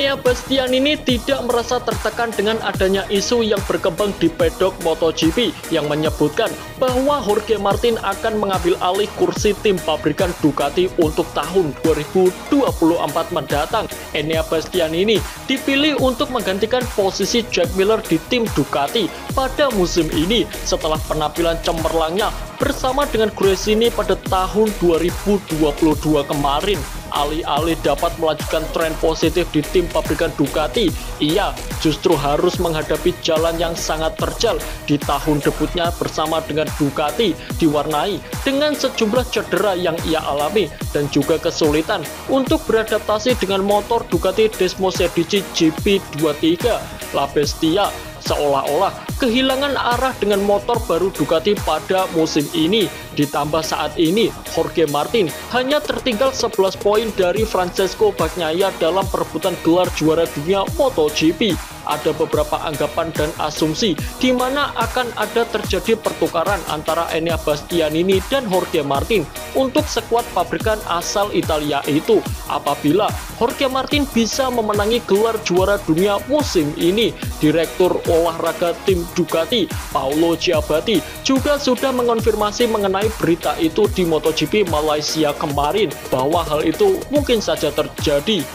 Enea Bastianini tidak merasa tertekan dengan adanya isu yang berkembang di pedok MotoGP yang menyebutkan bahwa Jorge Martin akan mengambil alih kursi tim pabrikan Ducati untuk tahun 2024 mendatang. Enea Bastianini dipilih untuk menggantikan posisi Jack Miller di tim Ducati pada musim ini setelah penampilan cemerlangnya bersama dengan Gresini pada tahun 2022 kemarin. Alih-alih dapat melanjutkan tren positif di tim pabrikan Ducati, ia justru harus menghadapi jalan yang sangat terjal di tahun debutnya bersama dengan Ducati, diwarnai dengan sejumlah cedera yang ia alami dan juga kesulitan untuk beradaptasi dengan motor Ducati Desmosedici GP23. La Bestia seolah-olah kehilangan arah dengan motor baru Ducati pada musim ini. Ditambah saat ini Jorge Martin hanya tertinggal 11 poin dari Francesco Bagnaia dalam perebutan gelar juara dunia MotoGP. Ada beberapa anggapan dan asumsi di mana akan ada terjadi pertukaran antara Enea Bastianini dan Jorge Martin untuk skuad pabrikan asal Italia itu. Apabila Jorge Martin bisa memenangi gelar juara dunia musim ini, Direktur Olahraga tim Ducati Paolo Ciabatti juga sudah mengonfirmasi mengenai berita itu di MotoGP Malaysia kemarin bahwa hal itu mungkin saja terjadi.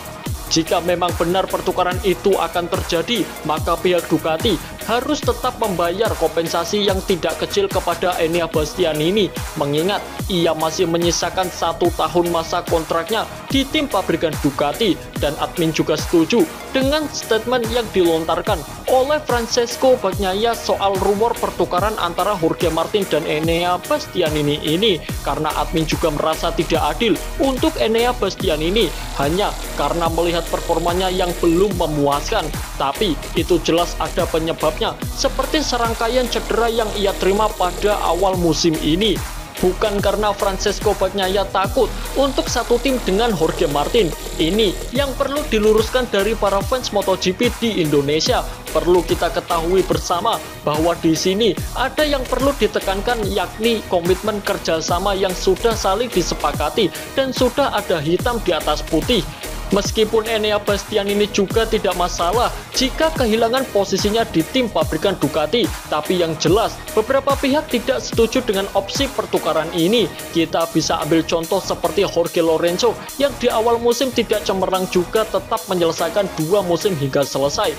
Jika memang benar pertukaran itu akan terjadi, maka pihak Ducati harus tetap membayar kompensasi yang tidak kecil kepada Enea Bastianini, mengingat ia masih menyisakan 1 tahun masa kontraknya di tim pabrikan Ducati. Dan admin juga setuju dengan statement yang dilontarkan oleh Francesco Bagnaia soal rumor pertukaran antara Jorge Martin dan Enea Bastianini ini, karena admin juga merasa tidak adil untuk Enea Bastianini hanya karena melihat performanya yang belum memuaskan. Tapi itu jelas ada penyebabnya, seperti serangkaian cedera yang ia terima pada awal musim ini. Bukan karena Francesco Bagnaia takut untuk satu tim dengan Jorge Martin. Ini yang perlu diluruskan dari para fans MotoGP di Indonesia. Perlu kita ketahui bersama bahwa di sini ada yang perlu ditekankan, yakni komitmen kerjasama yang sudah saling disepakati dan sudah ada hitam di atas putih. Meskipun Enea Bastianini juga tidak masalah jika kehilangan posisinya di tim pabrikan Ducati, tapi yang jelas beberapa pihak tidak setuju dengan opsi pertukaran ini. Kita bisa ambil contoh seperti Jorge Lorenzo yang di awal musim tidak cemerlang juga tetap menyelesaikan 2 musim hingga selesai.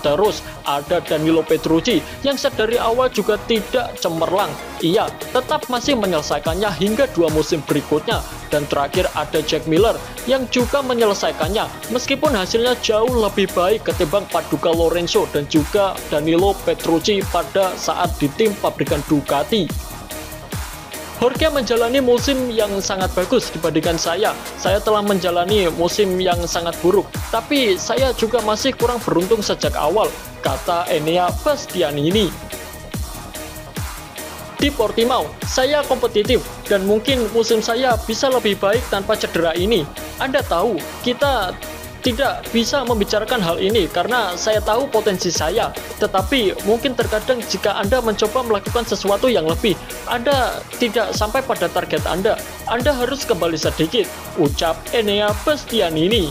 Terus ada Danilo Petrucci yang sedari awal juga tidak cemerlang. Ia tetap masih menyelesaikannya hingga 2 musim berikutnya. Dan terakhir ada Jack Miller yang juga menyelesaikannya meskipun hasilnya jauh lebih baik ketimbang Paduka Lorenzo dan juga Danilo Petrucci pada saat di tim pabrikan Ducati. Jorge menjalani musim yang sangat bagus dibandingkan saya. Saya telah menjalani musim yang sangat buruk, tapi saya juga masih kurang beruntung sejak awal, kata Enea Bastianini. Di Portimao, saya kompetitif dan mungkin musim saya bisa lebih baik tanpa cedera ini. Anda tahu, kita tidak bisa membicarakan hal ini karena saya tahu potensi saya. Tetapi mungkin terkadang jika Anda mencoba melakukan sesuatu yang lebih, Anda tidak sampai pada target Anda. Anda harus kembali sedikit, ucap Enea Bastianini.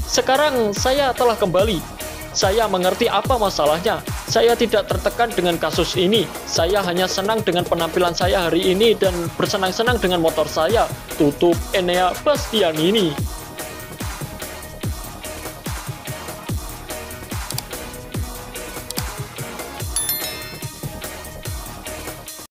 Sekarang saya telah kembali. Saya mengerti apa masalahnya. Saya tidak tertekan dengan kasus ini. Saya hanya senang dengan penampilan saya hari ini dan bersenang-senang dengan motor saya, tutup Enea Bastianini.